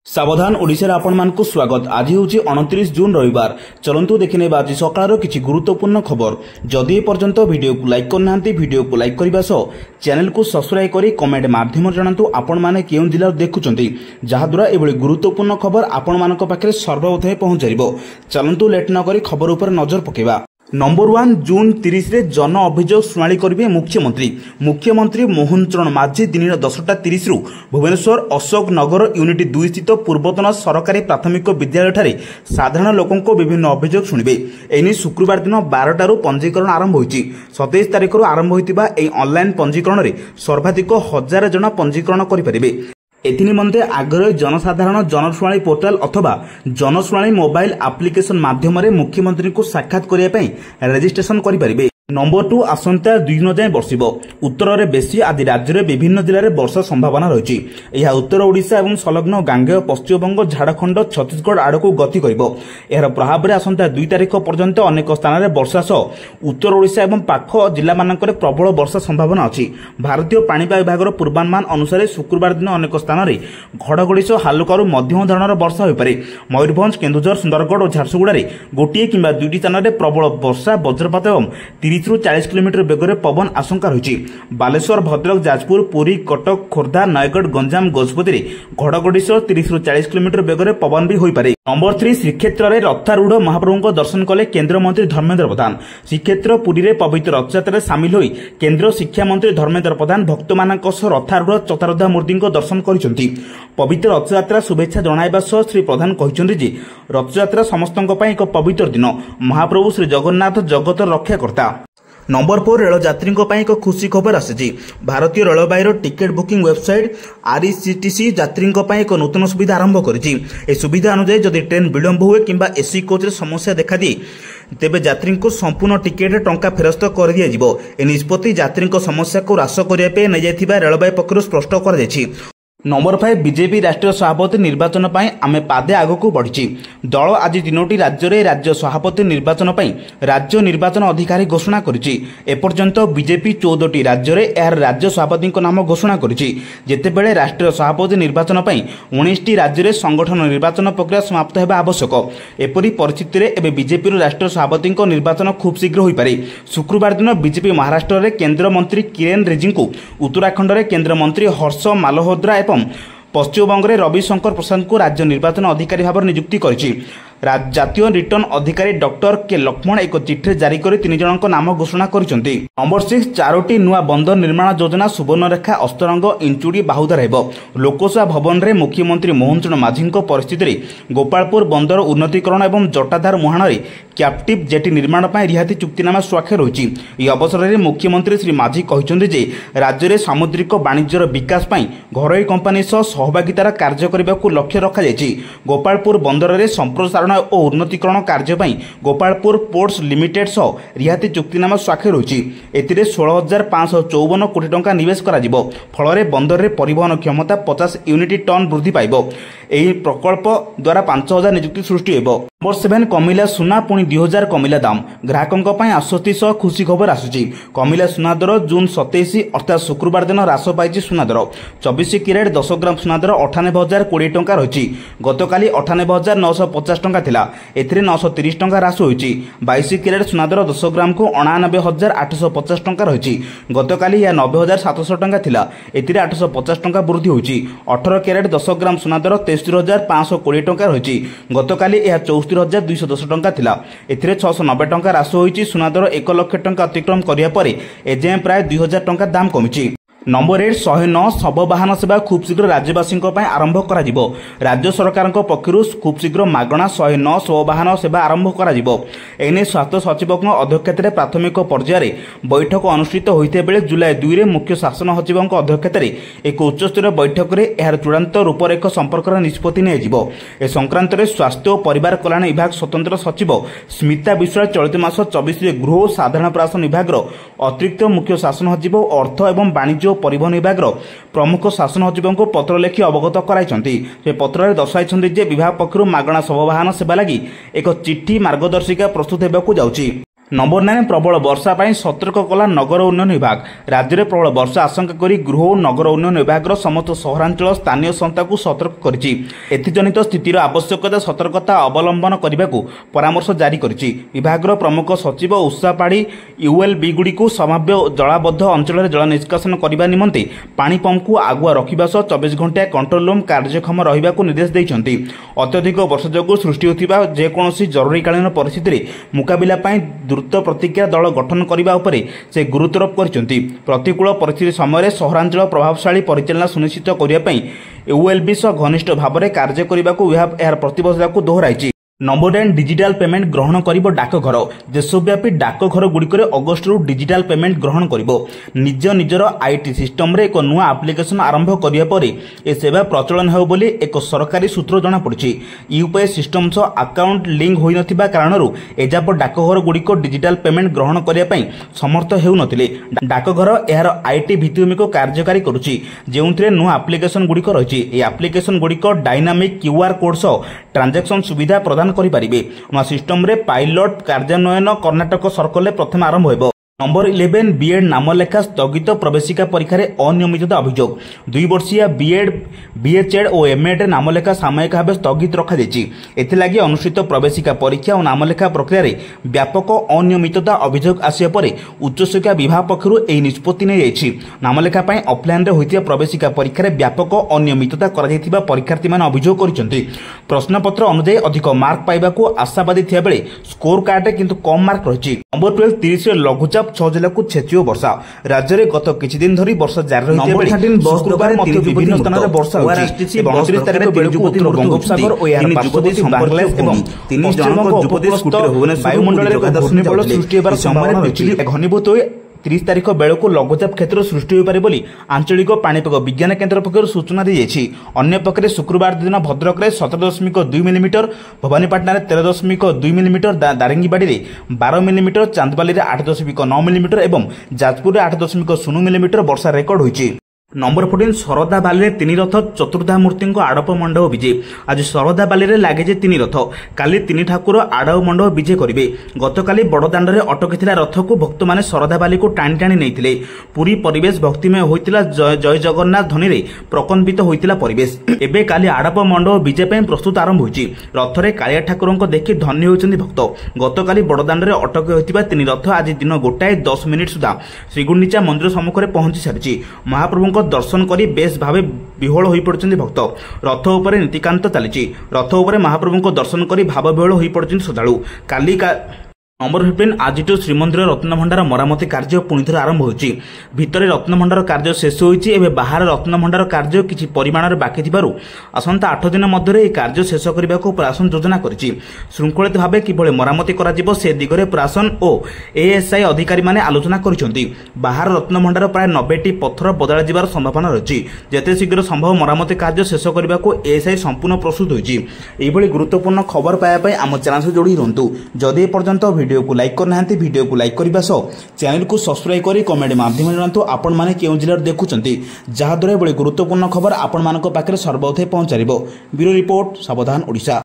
सावधान ओडिशा रे आपण मानकु स्वागत। आज होची 29 जून रविवार। चलंतु देखिने आज सकाळर किछि गुरुत्वपूर्ण खबर। जदि पर्यंत वीडियो को लाइक करनांती वीडियो को लाइक करिबा सो चैनल को सब्सक्राइब करी कमेंट माध्यम जणांतु आपण माने केउ जिल्ला देखुचंती जहा द्वारा एबळी गुरुत्वपूर्ण खबर आपण मानक पाखरे सर्वप्रथमे पहुंचरिबो। चलंतु लेट न करी खबर ऊपर नजर पकेबा। नंबर 1 जून 30 रे जन अभियोग शुणाणी करिवे मुख्यमंत्री मोहन चरण माझी दिन 10:30 रु भुवनेश्वर अशोक नगर यूनिट 2 स्थित पूर्वतन सरकारी प्राथमिक विद्यालय ठारे साधारण लोकंको विभिन्न अभियोग शुणिबे। एनी शुक्रवार दिन 12 रु पंजीकरण आरंभ होईची। 27 तारिख रु आरंभ होईतिबा एई ऑनलाइन पंजीकरण रे सर्वाधिक 1000 जन पंजीकरण करि परिबे। एथिनिमंते आग्रही जनसाधारण जनशुणाणी पोर्टाल अथवा जनशुणाणी मोबाइल एप्लिकेशन माध्यम मुख्यमंत्री को साक्षात करने रजिस्ट्रेशन करें। नंबर 2 आसंता 2 दिन जाए बर्षिब। उत्तर में बेसी आदि राज्य में विभिन्न जिले में वर्षा संभावना रही। यह उत्तर ओडिशा और संलग्न गांगेय पश्चिमबंग झारखंड छत्तीसगढ़ आड़क गति कर। यार प्रभाव में आसंता 2 तारिख पर्यंत अनेक स्थान में वर्षा सह उत्तर ओडिशा और पाख जिला मानक प्रबल वर्षा संभावना अच्छी। भारतीय पाणीपाग विभाग पूर्वानुमान अनुसार शुक्रवार दिन अनेक स्थान में घड़घड़ी सह हालुकारू मध्यम धरणर वर्षा हो पारे। मयूरभंज केन्दुझर सुंदरगढ़ और झारसुगुड़ा गोटे कि 2टी स्थान में प्रबल वर्षा वज्रपात और 30 ରୁ 40 किलोमीटर बेगरे पवन आशंका रही। बालेश्वर भद्रक जाजपुर पुरी कटक खोर्धा नयगढ़ गंजाम गजपति घड़घड़ी सह 30 ରୁ 40 किलोमीटर बेगरे पवन भी होई पारे। नंबर 3 श्रीक्षेत्र में रथारूढ़ महाप्रभु दर्शन कले केन्द्र मंत्री धर्मेन्द्र प्रधान। श्रीक्षेत्र पुरी में पवित्र रथयात्रा सामिल होई केन्द्र शिक्षा मंत्री धर्मेन्द्र प्रधान भक्त मानक सह रथारूढ़ चतारधा मूर्ति दर्शन करिसेंती। पवित्र रथयात्रा शुभेच्छा जणाइबा सह श्री प्रधान कहिसेंती जे रथयात्रा समस्तଙ୍କ ପାଇଁ ଏକ पवित्र दिन। महाप्रभु श्री जगन्नाथ जगतर रक्षाकर्ता। नंबर 4 रेल यात्री एक खुशी खबर आसी। भारतीय रेलवे टिकेट बुकिंग वेबसाइट आरईसीटीसी यात्री एक नूतन सुविधा आरंभ कर। सुविधा अनुसार जदि ट्रेन विलंब हुए कि एसी कोच समस्या देखा दिए तेबे यात्री को संपूर्ण टिकेट टंका फेरस्त कर दिया जिवो। ए निष्पत्ति यात्री समस्या को ह्रास करने नहीं रेलवे पक्षर स्पष्ट कर। नंबर 5 बीजेपी राष्ट्रीय सभापति निर्वाचन पर आमे पादे आगक बढ़ी। दल आज 3टी राज्य में राज्य सभापति निर्वाचन पर राज्य निर्वाचन अधिकारी घोषणा करिछि। एपर्यंत बीजेपी 14टी राज्य में यार राज्य सभापति नाम घोषणा करिछि। जेतेबेले राष्ट्रीय सभापति निर्वाचन पर 19टी राज्य में संगठन निर्वाचन प्रक्रिया समाप्त होगा आवश्यक। एपरी परिस्थिति में एबे बीजेपी राष्ट्रीय सभापति निर्वाचन खूब शीघ्र हो पारे। शुक्रवार दिन बीजेपी महाराष्ट्र में केन्द्र मंत्री किरेन रिजिजू, उत्तराखंड में केन्द्र मंत्री हर्ष मालहोत्रा पश्चिमबंग में रविशंकर प्रसाद को राज्य निर्वाचन अधिकारी भाव नियुक्ति करिछि। जातीय रिटर्न अधिकारी डॉक्टर के लक्ष्मण एक चिठी जारी कर 3 जनक नाम घोषणा करिसेंती। नंबर 6 4टी नुआ बंदर निर्माण योजना सुवर्णरेखा अस्तरंग इंचुड़ी बाहुदार हेबो। लोकसभा भवन में मुख्यमंत्री मोहन चरण माझी परिस्थिति में गोपालपुर बंदर उन्नतीकरण और जटाधार मुहाण में कैप्टिव जेटी निर्माण पर रिहाती चुक्तिनामा स्वाक्षर होइछि। यह अवसर में मुख्यमंत्री श्री माझी कहिसेंती जे राज्य में सामुद्रिक वाणिज्यर विकास पर घरोई कंपानी सह सहभागितार कार्य करने को लक्ष्य रखा जायछि। गोपालपुर बंदर में संप्रसारण और उन्नतीकरण कार्य गोपालपुर पोर्ट्स लिमिटेड सह रिहाती चुक्तिनामा स्वाक्षर होइछि। एथिरे 16,554 कोटी टंका निवेश करा जिवो। फल बंदर रे परिवहन क्षमता 50 यूनिट टन वृद्धि पाइबो। एही प्रकल्प द्वारा 5,000 नियुक्ति सृष्टि हेबो। नंबर 7 कमिला सुना पुणी 2000 कमिला दाम। ग्राहकों पर आश्वस्ति सह खुशी खबर आसुची। कमिला सुना दर जून 27 अर्थात शुक्रवार दिन ह्रास पाई। सुना दर 24 कैरेट 10 ग्राम सुना दर 98,020 टंका रही। गतकाली 98,950 टंका थिला। एथिरे 930 टंका ह्रास होइछि। 22 कैरेट सुना दर 10 ग्राम को 89,850 टंका रही। गतकाली यह 90,700 टंका थिला। एथिरे 850 टंका वृद्धि होइछि। 18 कैरेट 10 ग्राम सुना दर 63,520 टंका रही। गतकाली यह 64,210 टंका थिला। एथिरे 690 टंका ह्रास होइछि। सुना दर 1 लाख टंका अतिक्रम करिया परे एजाए प्राय 2,000 टंका दाम कमिछि। नंबर 8 109 शव वाहन सेवा खूब शीघ्र राज्यवासी आरंभ करा। राज्य सरकार पक्षर खूब शीघ्र मागणा 109 शव वाहन सेवा आरंभ करा। एने स्वास्थ्य सचिव अध्यक्षतार प्राथमिक पर्यायर बैठक अनुष्ठित होता बेले जुलाई 2 रे मुख्य शासन सचिव अध्यक्षतार एक उच्चस्तरीय बैठक में यार चूड़ांत रूपरेख संपर्क निष्पत्ति नियाजिबो। ए संक्रांत में स्वास्थ्य और परिवार कल्याण विभाग स्वतंत्र सचिव स्मिता विश्वास चलित मास 24 गृह और साधारण प्रशासन विभाग अतिरिक्त मुख्य शासन सचिव अर्थ एवं वाणिज्य परिवहन विभाग प्रमुख शासन सचिव को पत्र लिखि अवगत कराइछन्ति। से पत्र में दर्शाइछन्ति जे विभाग पक्षरु मागणा शव वाहन सेवा लगी एक चिट्ठी मार्गदर्शिका प्रस्तुत हेबाकु जाउछि। नंबर 9 प्रबल वर्षा पर सतर्क कला नगर उन्नयन विभाग। राज्य में प्रबल वर्षा आशंका करी गृह और नगर उन्नयन विभाग समस्त सहरांचल स्थानीय संस्था को सतर्क करिछि। एथिजनित स्थितिर आवश्यकता सतर्कता अवलंबन करने को परामर्श जारी करिछि। विभाग प्रमुख सचिव उषा पाढ़ी यूएलबी गुड़ी को संभाव्य जलाबद्ध अंचल जल निष्कासन करने निमंते पानी पंप को आगुआ रखा सह 24 घंटा कंट्रोल रूम कार्यक्षम रहा को निर्देश देइछन्ति। अत्यधिक वर्षा जो सृष्टि होता जेकोसी जरूरीकालीन परिस्थिति मुकाबला द्रुत प्रतिक्रिया दल गठन करने उपरे से गुरुत्वारोप करछन्ति। प्रतिकूल परिस्थिति समय सहरांचल प्रभावशाली परिचालना सुनिश्चित करने यूएलबी सह घनिष्ठ भाव में कार्य करने को विभाग यार प्रतिबद्धता को दोहराइछि। नंबर 10 डिजिटल पेमेंट ग्रहण करिबो डाकघर। देशव्यापी डाकघर गुड़िक अगस्ट रु डिजिटल पेमेंट ग्रहण करिबो। निज निजर आईटी सिस्टम रे एक नुआ एप्लिकेशन आरंभ करिया परे ए सेवा प्रचलन हेउ बोली एक सरकारी सूत्र जना पड़छि। यूपीआई सिस्टम सो अकाउंट लिंक होई नथिबा कारणरु एजाप डाकघर गुड़िक डिजिटल पेमेंट ग्रहण करिया पई समर्थ हेउ नथिले। डाकघर एहार आईटी भित्तिभूमि को कार्यकारी करूछि जेउंथरे नुआ एप्लिकेशन गुड़िक रहिछि। ए एप्लिकेशन गुड़िक डायनामिक क्यूआर कोड सो ट्रांजैक्शन सुविधा प्रदान करिपारिबे। नवा सिस्टम रे पायलट कार्यान्वयन कर्नाटक सर्कल में प्रथम आरंभ होइबो। नंबर 11 बीएड नामलेखा स्थगित प्रवेशिका परीक्षा अनियमितता अभियोग। 2 वर्षीय बीएड बीएचएड और एमएड नामलेखा सामयिक भाव स्थगित रखा एथिलागि अनुष्ठित प्रवेशिका परीक्षा और नामलेखा प्रक्रिया रे व्यापक अनियमितता अभियोग आसिया परे उच्च शिक्षा विभाग पक्षरु एही निष्पत्ति नै जायछि। नामलेखा पई ऑफलाइन रे होइतिया प्रवेशिका परीक्षा रे व्यापक अनियमितता करा जायतिबा परीक्षार्थी मान अभियोग करिसंति। प्रश्नपत्र अनुसार अधिक मार्क पाइबा को आशावादी थिया बेले स्कोर कार्ड रे किंतु कम मार्क रहिछि। नंबर 12 30 रे लघुचाप 6 जिला को छेचियो वर्षा। राज्य में गत किछि दिन धरी वर्षा जारी रहिते बेले शुक्रवार मध्य विभिन्न स्थान रे वर्षा होछि। 29 तारिख बेलकु उत्तर बंगोपसागर और यार पार्श्ववर्ती बांग्लादेश एवं 3 जनक उपकूल स्कूटर भुवनेश्वर वायुमंडल रे घूर्णी बल सृष्टि हेबार संभावना रहिछि। घनीभूत होई 30 तारिख बेलू लघुचाप क्षेत्र सृष्टि हो पारे बोली आंचलिक पाणीपाग विज्ञान केन्द्र पक्षर सूचना दी जाइछि। अन्य पक्षरे शुक्रवार दिन भद्रक में 17.2 मिलीमीटर, भवानीपाटना 13.2 मिलीमीटर, दारिंगीबाड़ी में 12 मिलीमीटर, चांदबाली में 8.9 मिलीमीटर एवं जाजपुर में 8.0 मिलीमीटर वर्षा रेकर्ड होइछि। नंबर 14 शरदा बाली रे 3 रथ चतुर्धा मूर्ति आड़प मंडप विजे। आज शरदा बाली रे लागे 3 रथ। काली 3 ठाकुर आड़प मंडप विजे करिवे। गतकाली बड़दाण्ड रे अटकिथिला रथ को भक्त माने शरदा बाली को टाणी टाणी नैथिले। पूरी परिवेश भक्तिमय होइतिला। जय जगन्नाथ ध्वनि रे प्रकंपित होइतिला परिवेश। एबे काली आड़प मंडप विजे पई प्रस्तुत आरंभ होइछि। रथ रे कालिया ठाकुरन को देखि धन्य होइछन्ति भक्त। गतकाली बड़दाण्ड रे अटकी होइतिबा 3 रथ आज दिन 1:10 सुधा श्रीगुंडीचा मंदिर सम्मुख रे पहुंची सारिछि। महाप्रभु दर्शन करी बेस भावे विह्वल होई पड़छन्ति भक्त। रथ उपरे नीतिकांत चलीछि। रथ उपरे महाप्रभु दर्शन करी भाव विह्वल होई पड़छन्ति श्रद्धालु। काली नंबर 15 आज श्रीमंदिर रत्नभंडार मरामती कार्य पुणी थे आरंभ होछि। भितर रत्नभंडार कार्य शेष होइछि। एबे बाहर रत्नभंडार कार्य किछि परिमाण रे बाकी थिबारु आसंता 8 दिन मध्य रे कार्य शेष करबा को प्रशासन योजना करिछि। श्रृंखलित भावे किभଳି मरामती करा जिवो से दिगरे प्रशासन और एएसआई अधिकारी माने आलोचना करिसंति। बाहर रत्नभंडार प्राय 90टी पत्थर बदला जिबार संभावना रहिछि। जेते शीघ्र संभव मरामती कार्य शेष करबा को एएसआई संपूर्ण प्रस्तुत होइछि। एही भଳି गुरुत्वपूर्ण खबर पाया पई आम चैनल से जोड़ी रहंतु। जदि पर्यंत वीडियो को लाइक करना वीडियो को लाइक करने सह चैनल को सब्सक्राइब करी कमेंट माध्यम जानतु आपण माने केउ जिल्ला देखुचंती जहाद्वारा बड़ी गुरुत्वपूर्ण खबर आपण मानक पाखरे सर्वप्रथम पहुंचारिबो। ब्यूरो रिपोर्ट सावधान ओडिशा।